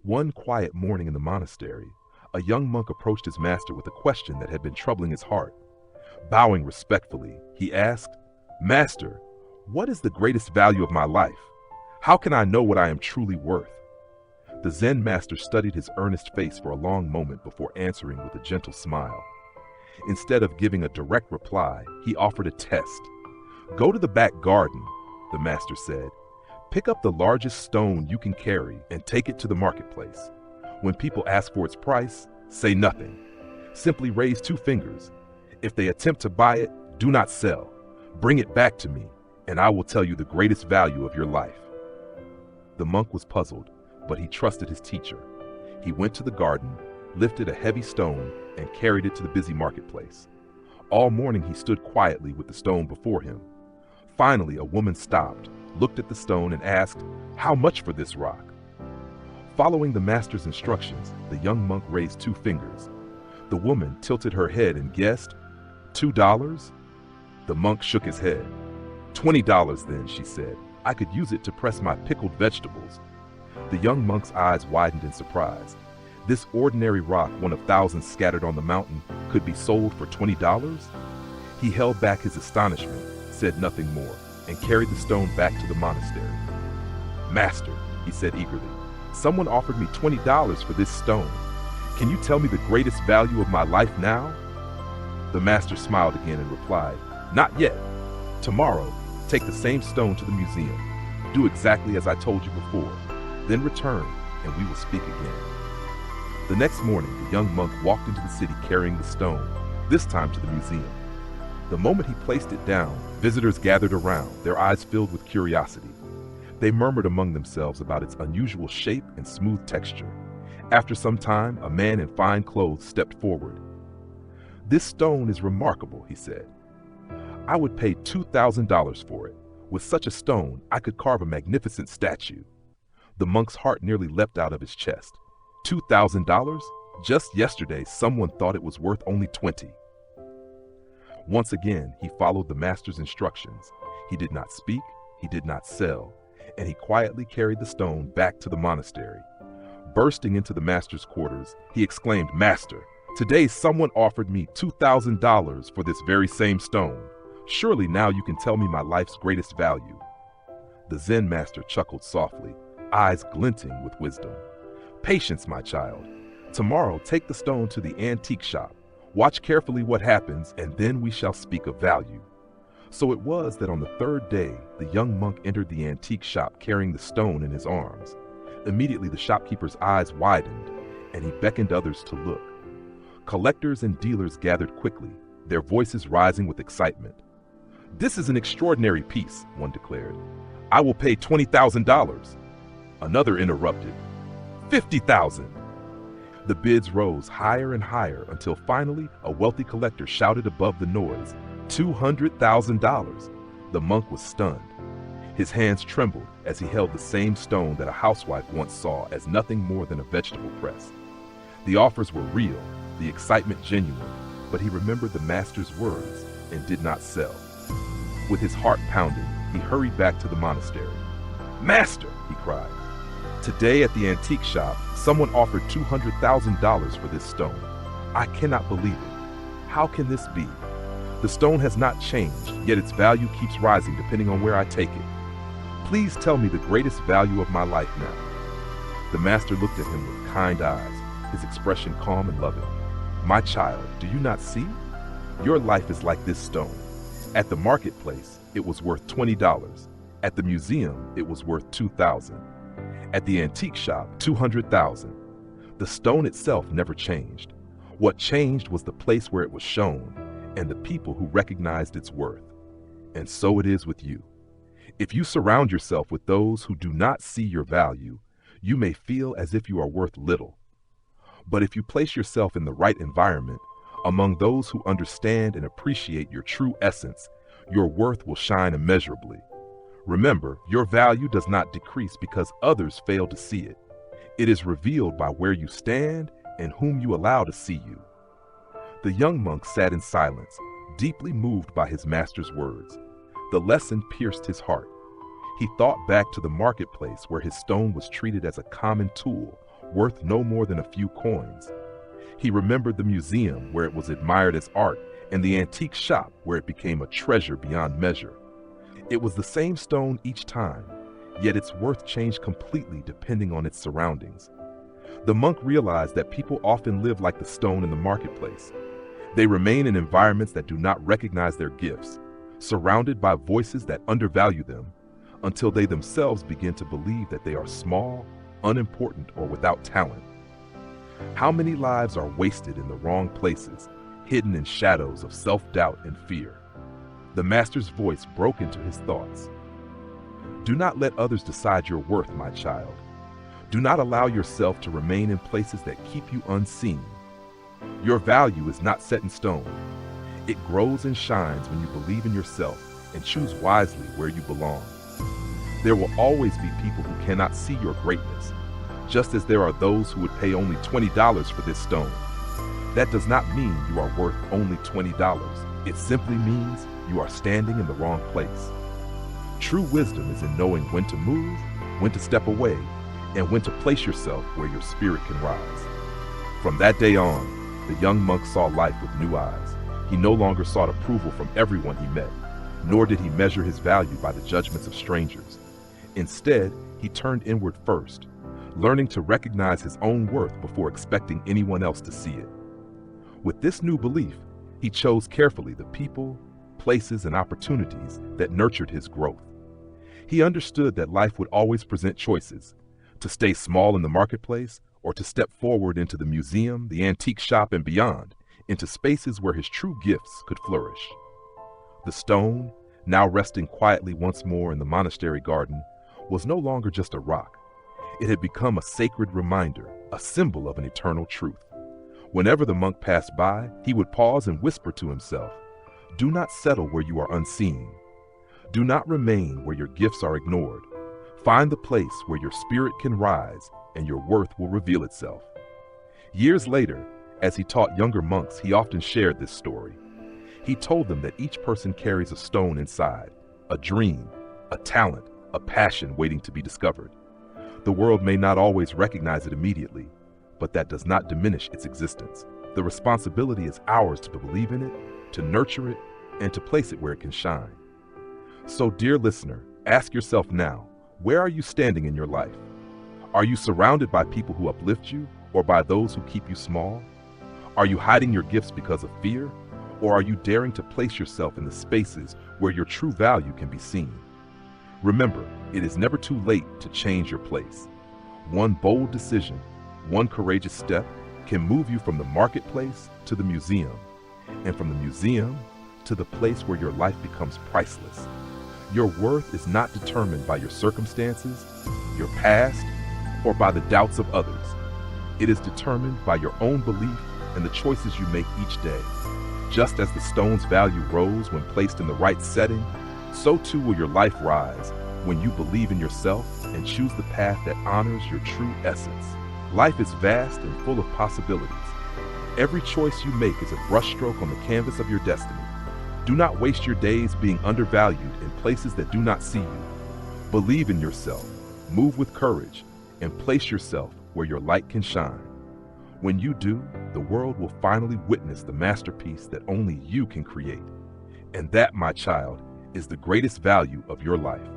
One quiet morning in the monastery, a young monk approached his master with a question that had been troubling his heart. Bowing respectfully, he asked, "Master, what is the greatest value of my life? How can I know what I am truly worth?" The Zen master studied his earnest face for a long moment before answering with a gentle smile. Instead of giving a direct reply, he offered a test. "Go to the back garden," the master said. "Pick up the largest stone you can carry and take it to the marketplace. When people ask for its price, say nothing. Simply raise two fingers. If they attempt to buy it, do not sell. Bring it back to me, and I will tell you the greatest value of your life." The monk was puzzled, but he trusted his teacher. He went to the garden, lifted a heavy stone, and carried it to the busy marketplace. All morning he stood quietly with the stone before him. Finally, a woman stopped, looked at the stone, and asked, "How much for this rock?" Following the master's instructions, the young monk raised two fingers. The woman tilted her head and guessed, $2? The monk shook his head. $20 then, she said. "I could use it to press my pickled vegetables." The young monk's eyes widened in surprise. This ordinary rock, one of thousands scattered on the mountain, could be sold for $20? He held back his astonishment, said nothing more, and carried the stone back to the monastery. "Master," he said eagerly, "someone offered me $20 for this stone. Can you tell me the greatest value of my life now?" The master smiled again and replied, "Not yet. Tomorrow, take the same stone to the museum. Do exactly as I told you before. Then return, and we will speak again." The next morning, the young monk walked into the city carrying the stone, this time to the museum. The moment he placed it down, visitors gathered around, their eyes filled with curiosity. They murmured among themselves about its unusual shape and smooth texture. After some time, a man in fine clothes stepped forward. "This stone is remarkable," he said. "I would pay $2,000 for it. With such a stone, I could carve a magnificent statue." The monk's heart nearly leapt out of his chest. $2,000? Just yesterday, someone thought it was worth only 20. Once again, he followed the master's instructions. He did not speak, he did not sell, and he quietly carried the stone back to the monastery. Bursting into the master's quarters, he exclaimed, "Master, today someone offered me $2,000 for this very same stone. Surely now you can tell me my life's greatest value." The Zen master chuckled softly, eyes glinting with wisdom. "Patience, my child. Tomorrow take the stone to the antique shop. Watch carefully what happens, and then we shall speak of value." So it was that on the third day, the young monk entered the antique shop carrying the stone in his arms. Immediately the shopkeeper's eyes widened, and he beckoned others to look. Collectors and dealers gathered quickly, their voices rising with excitement. "This is an extraordinary piece," one declared. "I will pay $20,000. Another interrupted. $50,000. The bids rose higher and higher until finally a wealthy collector shouted above the noise, $200,000. The monk was stunned. His hands trembled as he held the same stone that a housewife once saw as nothing more than a vegetable press. The offers were real, the excitement genuine, but he remembered the master's words and did not sell. With his heart pounding, he hurried back to the monastery. "Master," he cried, "today at the antique shop, someone offered $200,000 for this stone. I cannot believe it. How can this be? The stone has not changed, yet its value keeps rising depending on where I take it. Please tell me the greatest value of my life now." The master looked at him with kind eyes, his expression calm and loving. "My child, do you not see? Your life is like this stone. At the marketplace, it was worth $20. At the museum, it was worth $2,000. At the antique shop, $200,000. The stone itself never changed. What changed was the place where it was shown and the people who recognized its worth. And so it is with you. If you surround yourself with those who do not see your value, you may feel as if you are worth little. But if you place yourself in the right environment, among those who understand and appreciate your true essence, your worth will shine immeasurably. Remember, your value does not decrease because others fail to see it. It is revealed by where you stand and whom you allow to see you. The young monk sat in silence, deeply moved by his master's words. The lesson pierced his heart. He thought back to the marketplace where his stone was treated as a common tool, worth no more than a few coins. He remembered the museum where it was admired as art and the antique shop where it became a treasure beyond measure. It was the same stone each time, yet its worth changed completely depending on its surroundings. The monk realized that people often live like the stone in the marketplace. They remain in environments that do not recognize their gifts, surrounded by voices that undervalue them, until they themselves begin to believe that they are small, unimportant, or without talent. How many lives are wasted in the wrong places, hidden in shadows of self-doubt and fear? The master's voice broke into his thoughts. Do not let others decide your worth, my child. Do not allow yourself to remain in places that keep you unseen. Your value is not set in stone. It grows and shines when you believe in yourself and choose wisely where you belong. There will always be people who cannot see your greatness, just as there are those who would pay only $20 for this stone. That does not mean you are worth only $20. It simply means you are standing in the wrong place. True wisdom is in knowing when to move, when to step away, and when to place yourself where your spirit can rise. From that day on, the young monk saw life with new eyes. He no longer sought approval from everyone he met, nor did he measure his value by the judgments of strangers. Instead, he turned inward first, learning to recognize his own worth before expecting anyone else to see it. With this new belief, he chose carefully the people, places, and opportunities that nurtured his growth. He understood that life would always present choices, to stay small in the marketplace or to step forward into the museum, the antique shop, and beyond, into spaces where his true gifts could flourish. The stone, now resting quietly once more in the monastery garden, was no longer just a rock. It had become a sacred reminder, a symbol of an eternal truth. Whenever the monk passed by, he would pause and whisper to himself, "Do not settle where you are unseen. Do not remain where your gifts are ignored. Find the place where your spirit can rise and your worth will reveal itself." Years later, as he taught younger monks, he often shared this story. He told them that each person carries a stone inside, a dream, a talent, a passion waiting to be discovered. The world may not always recognize it immediately, but that does not diminish its existence. The responsibility is ours to believe in it, to nurture it, and to place it where it can shine. So, dear listener, ask yourself now, where are you standing in your life? Are you surrounded by people who uplift you, or by those who keep you small? Are you hiding your gifts because of fear, or are you daring to place yourself in the spaces where your true value can be seen? Remember, it is never too late to change your place. One bold decision, one courageous step can move you from the marketplace to the museum, and from the museum to the place where your life becomes priceless. Your worth is not determined by your circumstances, your past, or by the doubts of others. It is determined by your own belief and the choices you make each day. Just as the stone's value rose when placed in the right setting, so too will your life rise when you believe in yourself and choose the path that honors your true essence. Life is vast and full of possibilities. Every choice you make is a brushstroke on the canvas of your destiny. Do not waste your days being undervalued in places that do not see you. Believe in yourself, move with courage, and place yourself where your light can shine. When you do, the world will finally witness the masterpiece that only you can create. And that, my child, is the greatest value of your life.